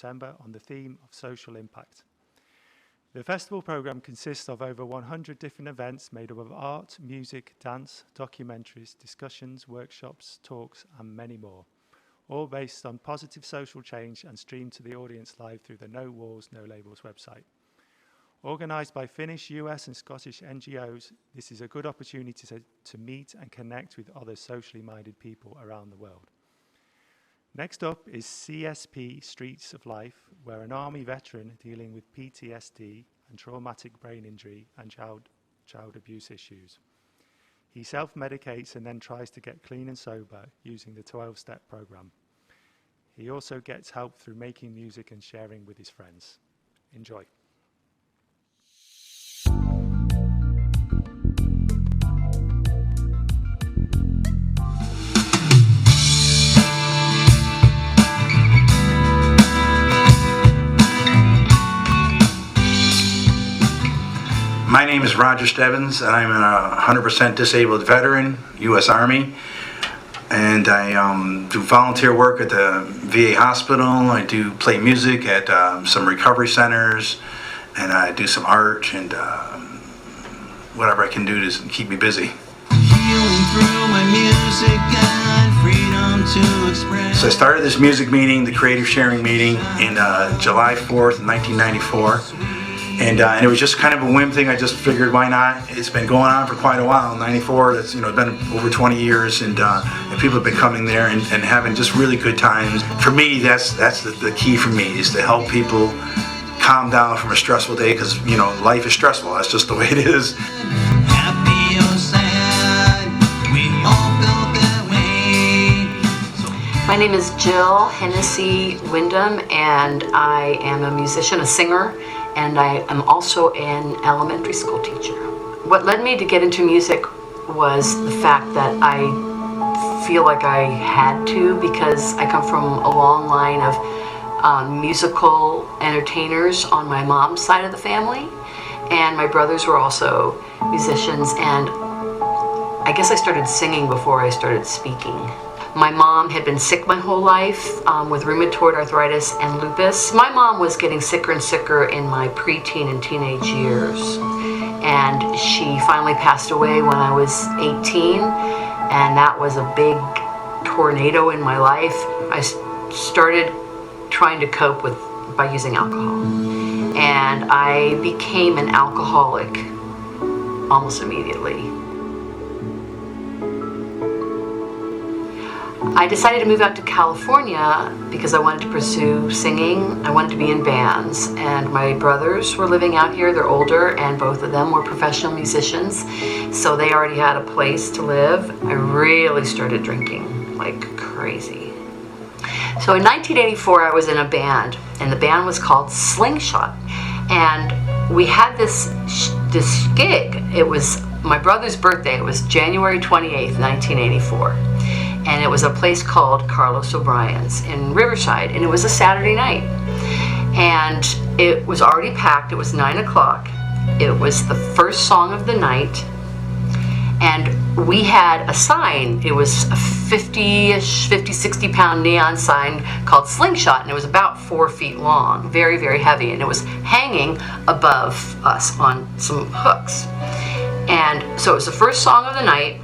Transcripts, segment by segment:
September on the theme of social impact. The festival program consists of over 100 different events made up of art, music, dance, documentaries, discussions, workshops, talks, and many more, all based on positive social change and streamed to the audience live through the No Walls, No Labels website. Organised by Finnish, US and Scottish NGOs, this is a good opportunity to meet and connect with other socially minded people around the world. Next up is CSP Streets of Life, where an Army veteran dealing with P.T.S.D. and traumatic brain injury and child abuse issues. He self-medicates and then tries to get clean and sober using the 12-step program. He also gets help through making music and sharing with his friends. Enjoy. My name is Roger Stebbins, and I'm a 100% disabled veteran, U.S. Army, and I do volunteer work at the VA hospital. I do play music at some recovery centers, and I do some art and whatever I can do to keep me busy. So I started this music meeting, the Creative Sharing Meeting, in July 4th, 1994. And it was just kind of a whim thing. I just figured, why not? It's been going on for quite a while. 94, that's, it's been over 20 years, and people have been coming there and having just really good times. For me, that's the key for me, is to help people calm down from a stressful day, because life is stressful. That's just the way it is. Happy or sad, we all felt that way. My name is Jill Hennessy Wyndham, and I am a musician, a singer, and I am also an elementary school teacher. What led me to get into music was the fact that I feel like I had to, because I come from a long line of musical entertainers on my mom's side of the family, and my brothers were also musicians, and I guess I started singing before I started speaking. My mom had been sick my whole life with rheumatoid arthritis and lupus. My mom was getting sicker and sicker in my preteen and teenage years. And she finally passed away when I was 18. And that was a big tornado in my life. I started trying to cope by using alcohol. And I became an alcoholic almost immediately. I decided to move out to California because I wanted to pursue singing. I wanted to be in bands, and my brothers were living out here. They're older, and both of them were professional musicians, so they already had a place to live. I really started drinking like crazy. So in 1984, I was in a band, and the band was called Slingshot, and we had this gig. It was my brother's birthday. It was January 28th, 1984. And it was a place called Carlos O'Brien's in Riverside, and it was a Saturday night. And it was already packed. It was 9 o'clock. It was the first song of the night, and we had a sign. It was a 60-pound neon sign called Slingshot, and it was about 4 feet long, very, very heavy, and it was hanging above us on some hooks. And so it was the first song of the night.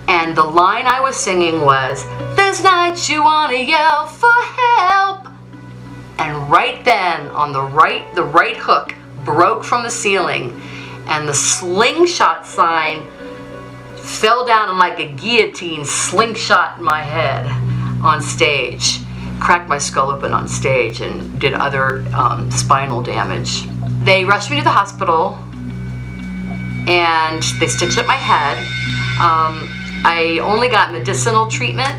And the line I was singing was, "There's nights you wanna yell for help." And right then, on the right hook broke from the ceiling, and the Slingshot sign fell down and like a guillotine slingshot my head on stage, cracked my skull open on stage, and did other spinal damage. They rushed me to the hospital, and they stitched up my head. I only got medicinal treatment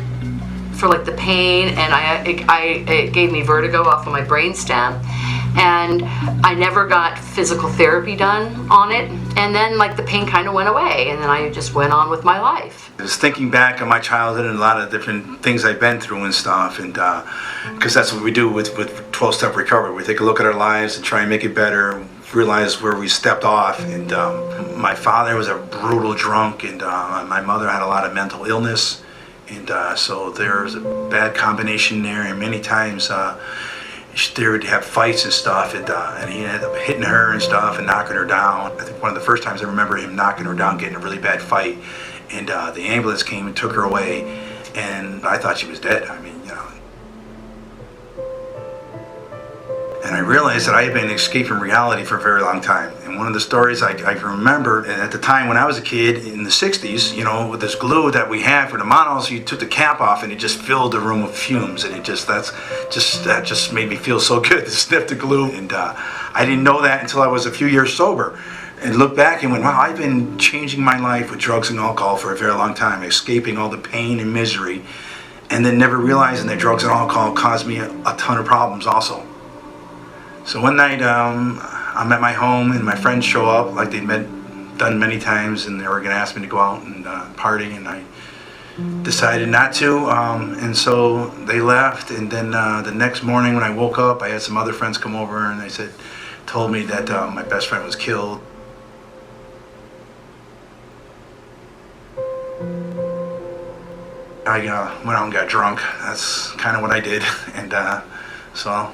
for like the pain, and it gave me vertigo off of my brainstem, and I never got physical therapy done on it, and then like the pain kind of went away, and then I just went on with my life. I was thinking back on my childhood and a lot of different things I've been through and stuff, and because that's what we do with 12-step recovery. We take a look at our lives and try and make it better, realize where we stepped off. And my father was a brutal drunk, and my mother had a lot of mental illness, and so there's a bad combination there. And many times they would have fights and stuff, and he ended up hitting her and stuff and knocking her down. I think one of the first times I remember him knocking her down, getting a really bad fight, and the ambulance came and took her away, and I thought she was dead. I mean, you know. And I realized that I had been escaping reality for a very long time. And one of the stories I remember, at the time when I was a kid in the 60s, you know, with this glue that we had for the models, you took the cap off and it just filled the room with fumes. And that just made me feel so good to sniff the glue. And I didn't know that until I was a few years sober. And looked back and went, wow, I've been changing my life with drugs and alcohol for a very long time, escaping all the pain and misery, and then never realizing that drugs and alcohol caused me a ton of problems also. So one night, I'm at my home and my friends show up like they'd done many times, and they were going to ask me to go out and party, and I decided not to, and so they left. And then the next morning when I woke up, I had some other friends come over, and they told me that my best friend was killed. I went out and got drunk. That's kind of what I did, and so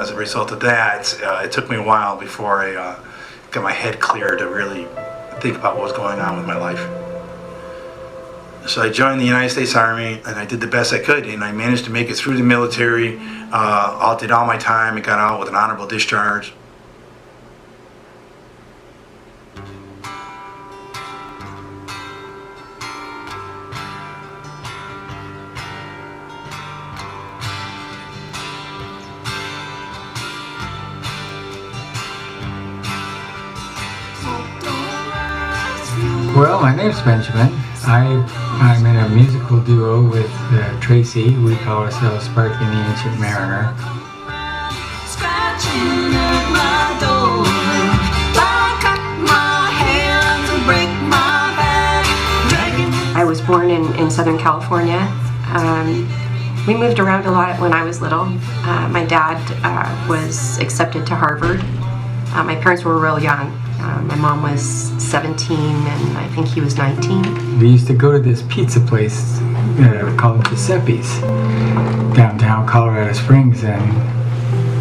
as a result of that, it took me a while before I got my head clear to really think about what was going on with my life. So I joined the United States Army, and I did the best I could, and I managed to make it through the military. Did all my time and got out with an honorable discharge. Well, my name's Benjamin. I'm in a musical duo with Tracy. We call ourselves Sparky and the Ancient Mariner. Scratching at my door, I cut my hair to break my back, dragging. I was born in Southern California. We moved around a lot when I was little. My dad was accepted to Harvard. My parents were real young. My mom was 17 and I think he was 19. We used to go to this pizza place called Giuseppe's downtown Colorado Springs, and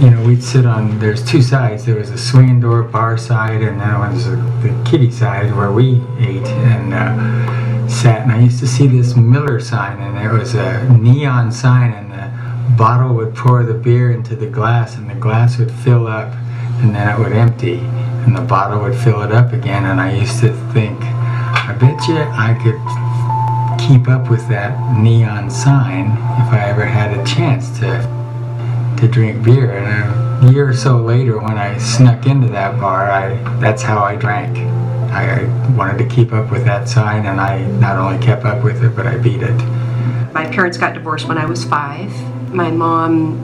you know, we'd sit on, there's two sides. There was a swinging door bar side, and then there was the kiddie side where we ate and sat. And I used to see this Miller sign, and it was a neon sign, and the bottle would pour the beer into the glass, and the glass would fill up, and then it would empty, and the bottle would fill it up again. And I used to think, I bet you I could keep up with that neon sign if I ever had a chance to drink beer. And a year or so later, when I snuck into that bar, that's how I drank. I wanted to keep up with that sign, and I not only kept up with it, but I beat it. My parents got divorced when I was 5. My mom,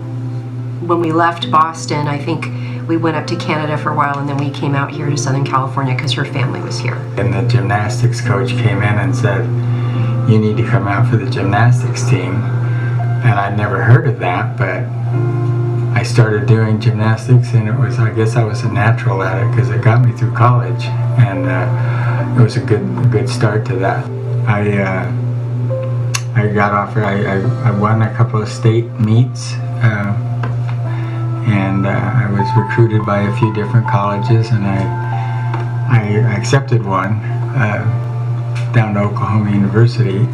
when we left Boston, I think we went up to Canada for a while, and then we came out here to Southern California because her family was here. And the gymnastics coach came in and said, you need to come out for the gymnastics team. And I'd never heard of that, but I started doing gymnastics, and I guess I was a natural at it because it got me through college, and it was a good start to that. I got offered, I won a couple of state meets, and I was recruited by a few different colleges, and I accepted one down to Oklahoma University.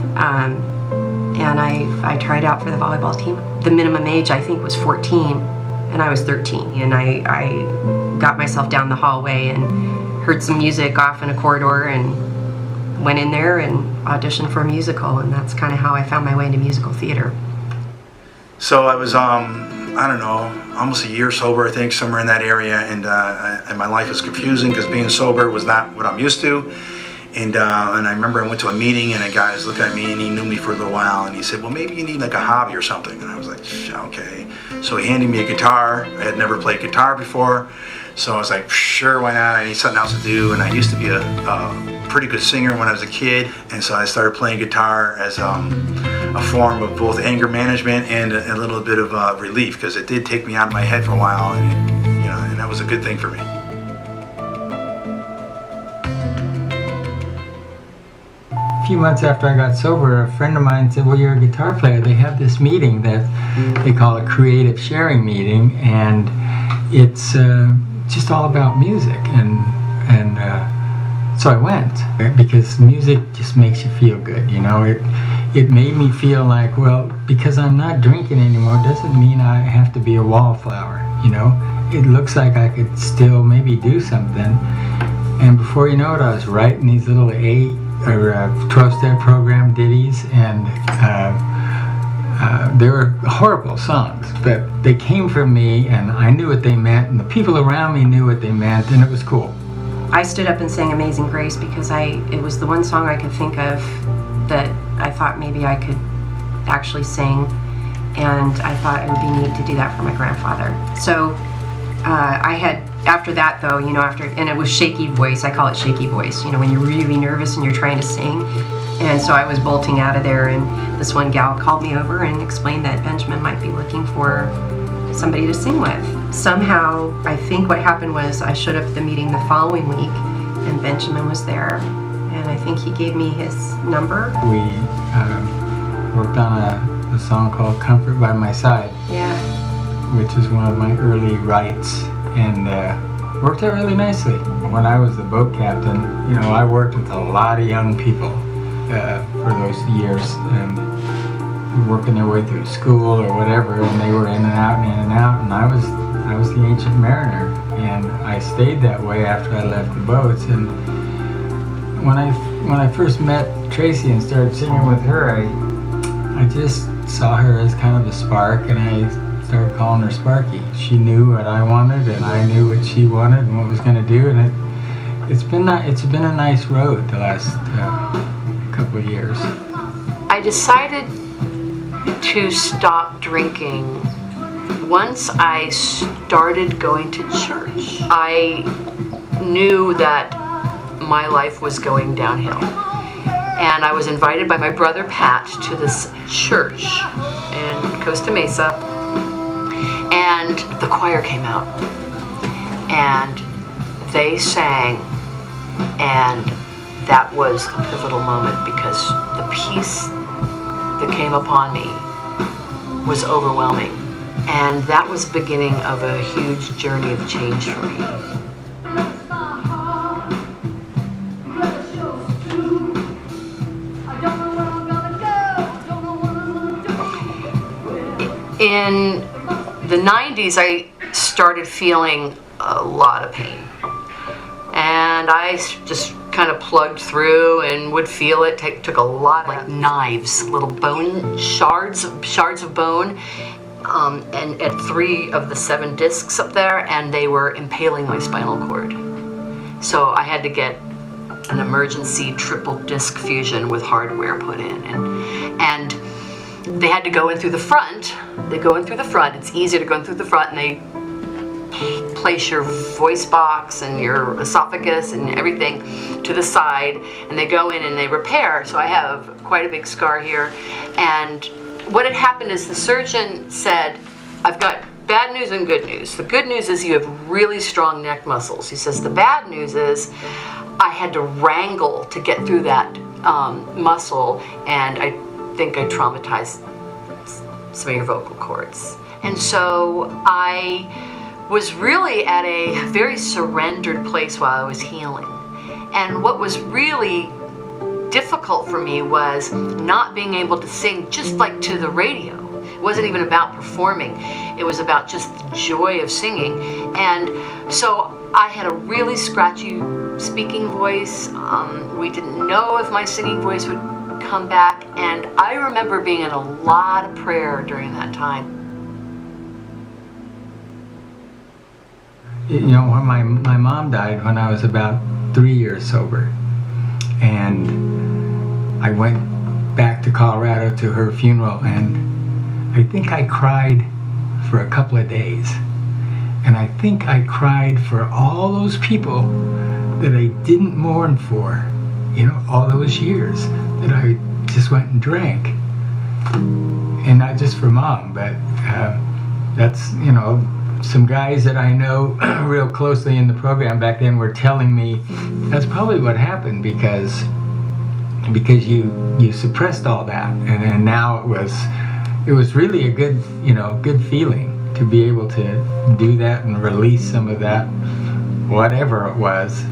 And I tried out for the volleyball team. The minimum age, I think, was 14, and I was 13. And I got myself down the hallway and heard some music off in a corridor and went in there and auditioned for a musical, and that's kind of how I found my way into musical theater. So I was, I don't know, almost a year sober, I think, somewhere in that area, and my life was confusing because being sober was not what I'm used to. And I remember I went to a meeting, and a guy was looking at me, and he knew me for a little while, and he said, well, maybe you need like a hobby or something. And I was like, okay. So he handed me a guitar. I had never played guitar before, so I was like, sure, why not? I need something else to do. And I used to be a pretty good singer when I was a kid, and so I started playing guitar as a form of both anger management and a little bit of relief, because it did take me out of my head for a while, and that was a good thing for me. A few months after I got sober, a friend of mine said, well, you're a guitar player. They have this meeting that they call a creative sharing meeting, and it's just all about music. And so I went, because music just makes you feel good, you know. It made me feel like, well, because I'm not drinking anymore doesn't mean I have to be a wallflower, you know. It looks like I could still maybe do something. And before you know it, I was writing these little 8 or 12-step program ditties, and they were horrible songs, but they came from me, and I knew what they meant, and the people around me knew what they meant, and it was cool. I stood up and sang Amazing Grace because it was the one song I could think of that I thought maybe I could actually sing, and I thought it would be neat to do that for my grandfather. So I had, after that though, you know, and it was shaky voice, I call it shaky voice, you know, when you're really nervous and you're trying to sing. And so I was bolting out of there, and this one gal called me over and explained that Benjamin might be looking for somebody to sing with. Somehow, I think what happened was I showed up at the meeting the following week, and Benjamin was there, and I think he gave me his number. We worked on a song called Comfort by My Side. Yeah. Which is one of my early writes, and worked out really nicely. When I was the boat captain, you know, I worked with a lot of young people for those years, and working their way through school or whatever, and they were in and out and in and out, and I was the ancient mariner, and I stayed that way after I left the boats. And when I first met Tracy and started singing with her, I just saw her as kind of a spark, and I started calling her Sparky. She knew what I wanted, and I knew what she wanted and what was going to do, and it's been a nice road the last couple of years. I decided to stop drinking once I started going to church. I knew that my life was going downhill, and I was invited by my brother Pat to this church in Costa Mesa, and the choir came out and they sang, and that was a pivotal moment because the peace that came upon me was overwhelming, and that was the beginning of a huge journey of change for me. In the 90s, I started feeling a lot of pain, and I just kind of plugged through and would feel it. Took a lot, like knives, little bone shards of bone, and at 3 of the 7 discs up there, and they were impaling my spinal cord. So I had to get an emergency triple disc fusion with hardware put in, and they had to go in through the front. They go in through the front. It's easier to go in through the front, and they place your voice box and your esophagus and everything to the side, and they go in and they repair. So I have quite a big scar here, and what had happened is the surgeon said, I've got bad news and good news. The good news is you have really strong neck muscles. He says the bad news is I had to wrangle to get through that muscle, and I think I traumatized some of your vocal cords. And so I was really at a very surrendered place while I was healing. And what was really difficult for me was not being able to sing just like to the radio. It wasn't even about performing. It was about just the joy of singing. And so I had a really scratchy speaking voice. We didn't know if my singing voice would come back. And I remember being in a lot of prayer during that time. You know, when my mom died when I was about 3 years sober, and I went back to Colorado to her funeral, and I think I cried for a couple of days. And I think I cried for all those people that I didn't mourn for, you know, all those years that I just went and drank. And not just for Mom, but that's, you know, some guys that I know real closely in the program back then were telling me that's probably what happened, because because you suppressed all that, and now it was really a good, good feeling to be able to do that and release some of that, whatever it was.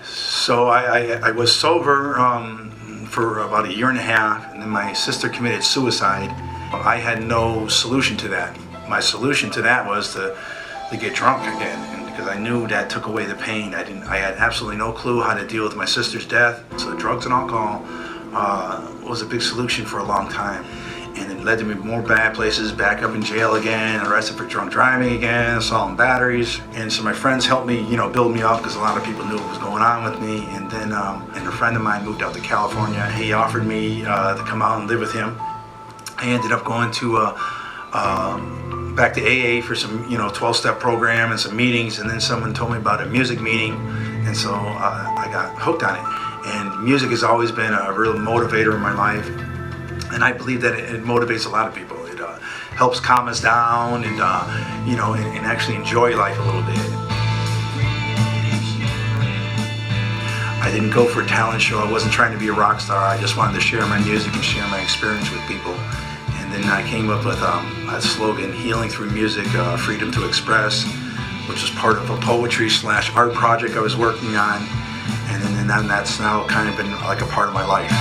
So I was sober for about a year and a half, and then my sister committed suicide. I had no solution to that. My solution to that was to get drunk again, and because I knew that took away the pain. I had absolutely no clue how to deal with my sister's death, so drugs and alcohol was a big solution for a long time. And it led to me more bad places, back up in jail again, arrested for drunk driving again, assault and batteries. And so my friends helped me, build me up, because a lot of people knew what was going on with me. And then and a friend of mine moved out to California. He offered me to come out and live with him. I ended up going to back to AA for some 12-step program and some meetings, and then someone told me about a music meeting, and so I got hooked on it. And music has always been a real motivator in my life. And I believe that it motivates a lot of people. It helps calm us down and, and actually enjoy life a little bit. I didn't go for a talent show. I wasn't trying to be a rock star. I just wanted to share my music and share my experience with people. And then I came up with a slogan, healing through music, freedom to express, which was part of a poetry/art project I was working on. And then that's now kind of been like a part of my life.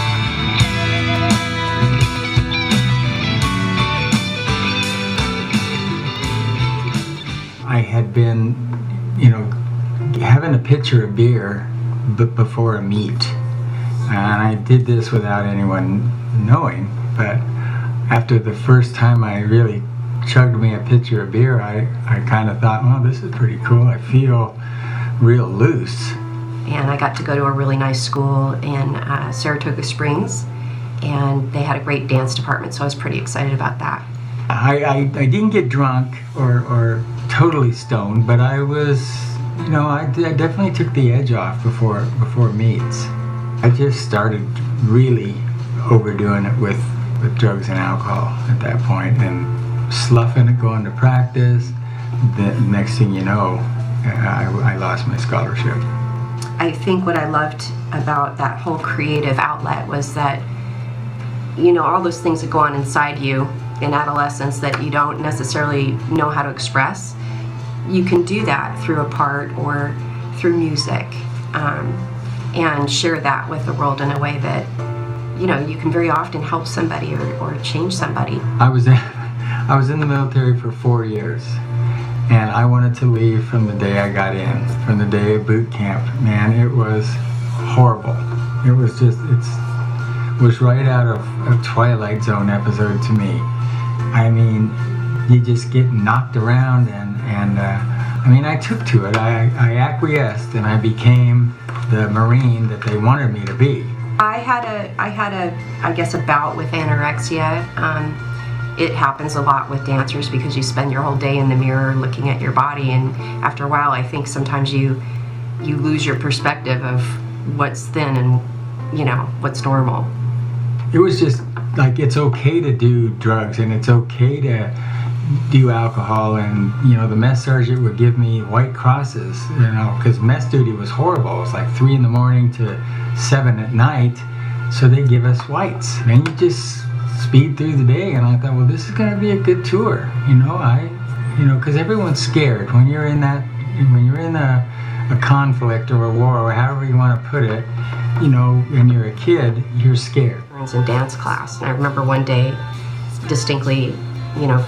I had been, having a pitcher of beer before a meet. And I did this without anyone knowing. But after the first time I really chugged me a pitcher of beer, I kind of thought, well, this is pretty cool. I feel real loose. And I got to go to a really nice school in Saratoga Springs. And they had a great dance department, so I was pretty excited about that. I didn't get drunk or totally stoned, but I was, I definitely took the edge off before meets. I just started really overdoing it with drugs and alcohol at that point, and sloughing it going to practice. The next thing you know, I lost my scholarship. I think what I loved about that whole creative outlet was that, all those things that go on inside you in adolescence that you don't necessarily know how to express, you can do that through a part or through music, and share that with the world in a way that you can very often help somebody or change somebody. I was in the military for 4 years, and I wanted to leave from the day I got in, from the day of boot camp. Man, it was horrible. It was just, it was right out of a Twilight Zone episode to me. I mean, you just get knocked around, and I took to it. I acquiesced, and I became the Marine that they wanted me to be. I had a bout with anorexia. It happens a lot with dancers because you spend your whole day in the mirror looking at your body, and after a while, I think sometimes you lose your perspective of what's thin and what's normal. It was just like, it's okay to do drugs, and it's okay to do alcohol, and the mess sergeant would give me white crosses, because mess duty was horrible. It was like 3 in to 7 at night, so they give us whites, and you just speed through the day. And I thought, well, this is going to be a good tour, because everyone's scared when you're in a conflict or a war, or however you want to put it. When you're a kid, you're scared. I was in dance class, and I remember one day distinctly,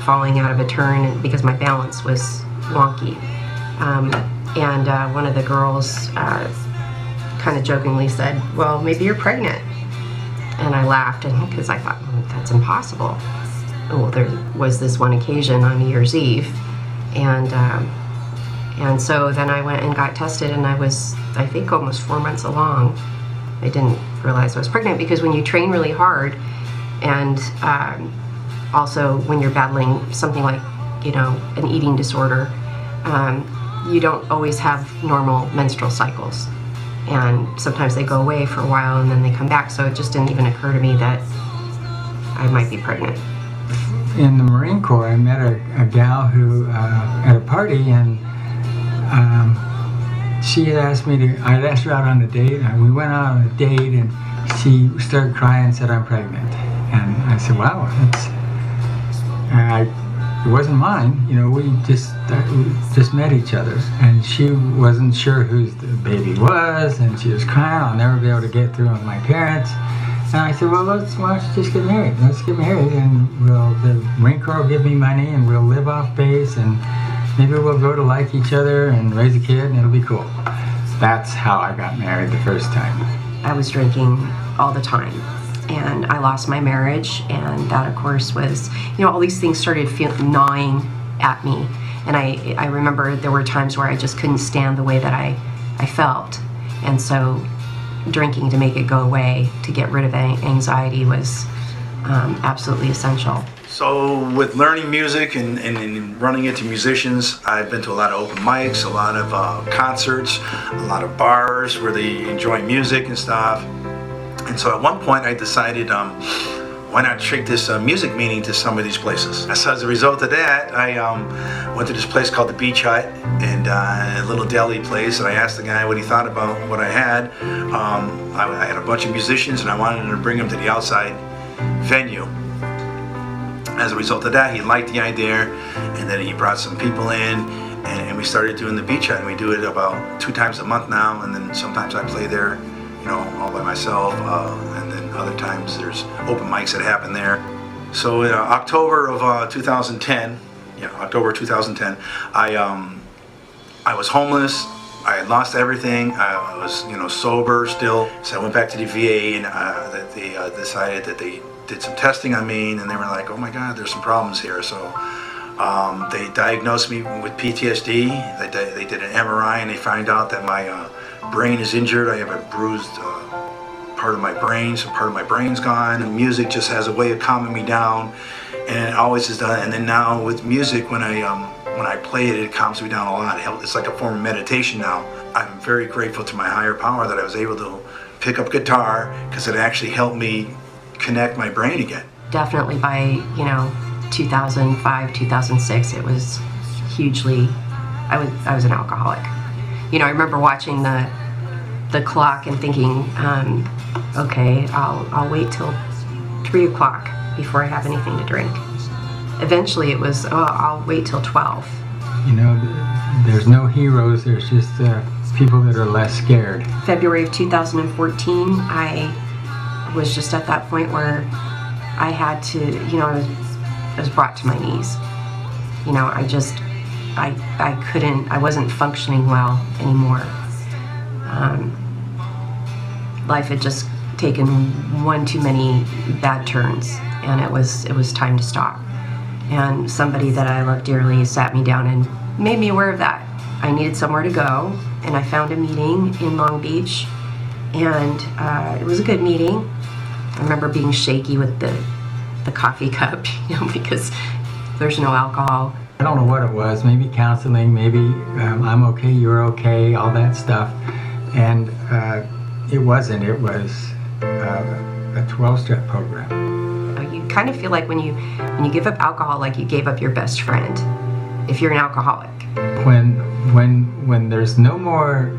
falling out of a turn because my balance was wonky. And one of the girls kind of jokingly said, well, maybe you're pregnant. And I laughed, because I thought, well, that's impossible. Well, there was this one occasion on New Year's Eve, and so then I went and got tested, and I was, I think, almost 4 months along. I didn't realize I was pregnant, because when you train really hard, and also when you're battling something like, an eating disorder, you don't always have normal menstrual cycles. and sometimes they go away for a while and then they come back, so it just didn't even occur to me that I might be pregnant. In the Marine Corps, I met a gal who, at a party, and she had asked me to, I'd asked her out on a date, and we went out on a date, and she started crying and said, "I'm pregnant." And I said, "Wow, it wasn't mine, you know, we just met each other." And she wasn't sure whose the baby was, and she was crying, "I'll never be able to get through with my parents." And I said, "Well, why don't you just get married? Let's get married, and the Marine Corps will give me money, and we'll live off base, and maybe we'll grow to like each other and raise a kid, and it'll be cool." That's how I got married the first time. I was drinking all the time, and I lost my marriage, and that, of course, was, you know, all these things started gnawing at me. And I remember there were times where I just couldn't stand the way that I felt, and so drinking to make it go away, to get rid of anxiety, was absolutely essential. So with learning music and running into musicians, I've been to a lot of open mics, a lot of concerts, a lot of bars where they enjoy music and stuff. And so at one point I decided, why not take this music meeting to some of these places? So as a result of that, I went to this place called the Beach Hut, and a little deli place, and I asked the guy what he thought about what I had. I had a bunch of musicians, and I wanted to bring them to the outside venue. As a result of that, he liked the idea, and then he brought some people in, and we started doing the Beach Hut, and we do it about 2 times a month now, and then sometimes I play there, you know, all by myself, and then other times there's open mics that happen there. So in October of 2010, October 2010, I was homeless. I had lost everything. I was, sober still. So I went back to the VA, and they decided that they did some testing on me, and they were like, "Oh my God, there's some problems here." So they diagnosed me with PTSD. They did an MRI, and they found out that my brain is injured. I have a bruised part of my brain, so part of my brain's gone. And music just has a way of calming me down, and it always has done. And then now with music, when I play it, it calms me down a lot. It's like a form of meditation now. I'm very grateful to my higher power that I was able to pick up guitar, because it actually helped me connect my brain again. Definitely by 2005, 2006, it was hugely. I was an alcoholic. I remember watching the clock and thinking, okay, I'll wait till 3 o'clock before I have anything to drink. Eventually, it was, I'll wait till 12. There's no heroes. There's just people that are less scared. February of 2014, I was just at that point where I had to, I was brought to my knees. I couldn't, I wasn't functioning well anymore. Life had just taken one too many bad turns, and it was time to stop. And somebody that I love dearly sat me down and made me aware of that. I needed somewhere to go, and I found a meeting in Long Beach, and it was a good meeting. I remember being shaky with the coffee cup, because there's no alcohol. I don't know what it was, maybe counseling, maybe I'm okay, you're okay, all that stuff. And it wasn't, it was a 12-step program. You kind of feel like when you give up alcohol, like you gave up your best friend, if you're an alcoholic. When there's no more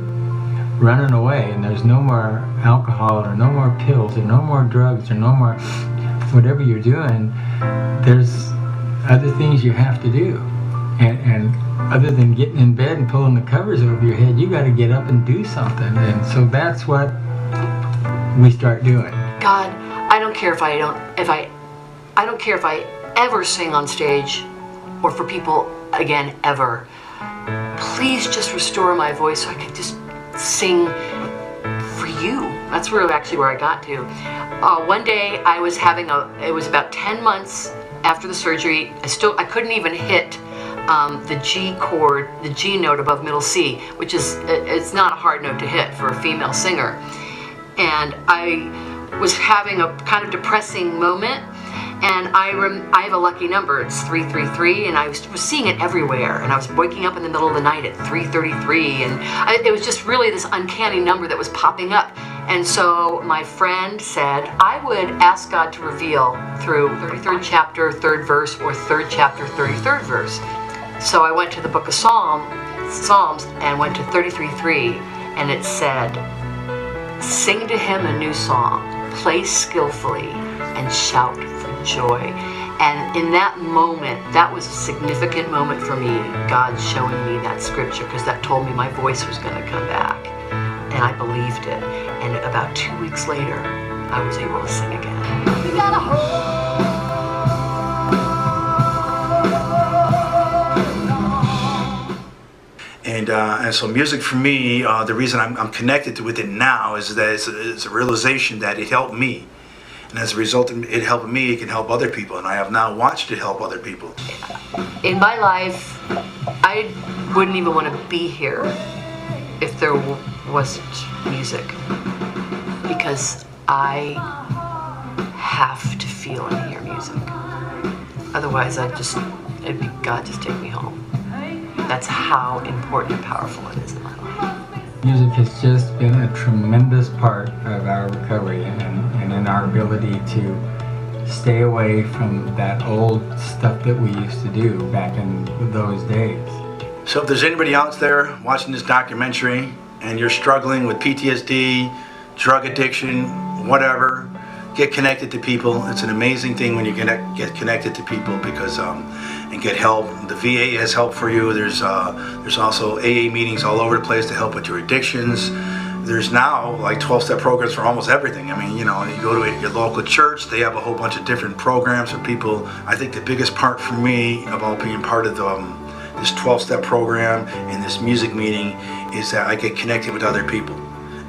running away, and there's no more alcohol, or no more pills, or no more drugs, or no more whatever you're doing, there's other things you have to do. And other than getting in bed and pulling the covers over your head, you got to get up and do something. And so that's what we start doing. God, I don't care if I don't care if I ever sing on stage or for people again ever. Please just restore my voice so I can just sing for you. That's where I got to. One day I was it was about 10 months after the surgery. I couldn't even hit the G chord, the G note above middle C, which it's not a hard note to hit for a female singer. And I was having a kind of depressing moment, And I have a lucky number. It's 333, and I was seeing it everywhere. And I was waking up in the middle of the night at 333, and it was just really this uncanny number that was popping up. And so my friend said I would ask God to reveal through 33rd chapter, 3rd verse, or 3rd chapter, 33rd verse. So I went to the book of Psalms and went to 33:3, and it said, "Sing to him a new song, play skillfully, and shout for joy." And in that moment, that was a significant moment for me, God showing me that scripture, because that told me my voice was going to come back. And I believed it. And about 2 weeks later, I was able to sing again. You gotta hold. And so music for me, the reason I'm connected with it now is that it's a realization that it helped me. And as a result of it helping me, it can help other people. And I have now watched it help other people. In my life, I wouldn't even want to be here if there wasn't music. Because I have to feel and hear music. Otherwise, it'd be God, just take me home. That's how important and powerful it is in my life. Music has just been a tremendous part of our recovery and in our ability to stay away from that old stuff that we used to do back in those days. So if there's anybody out there watching this documentary and you're struggling with PTSD, drug addiction, whatever, get connected to people. It's an amazing thing when you get connected to people because and get help. The VA has help for you. There's also AA meetings all over the place to help with your addictions. There's now like 12-step programs for almost everything. I mean, you know, you go to your local church, they have a whole bunch of different programs for people. I think the biggest part for me about being part of this 12-step program and this music meeting is that I get connected with other people.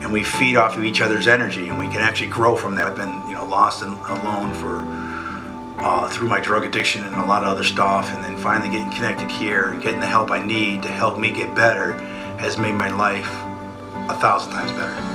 And we feed off of each other's energy, and we can actually grow from that. I've been, lost and alone through my drug addiction and a lot of other stuff, and then finally getting connected here and getting the help I need to help me get better has made my life 1,000 times better.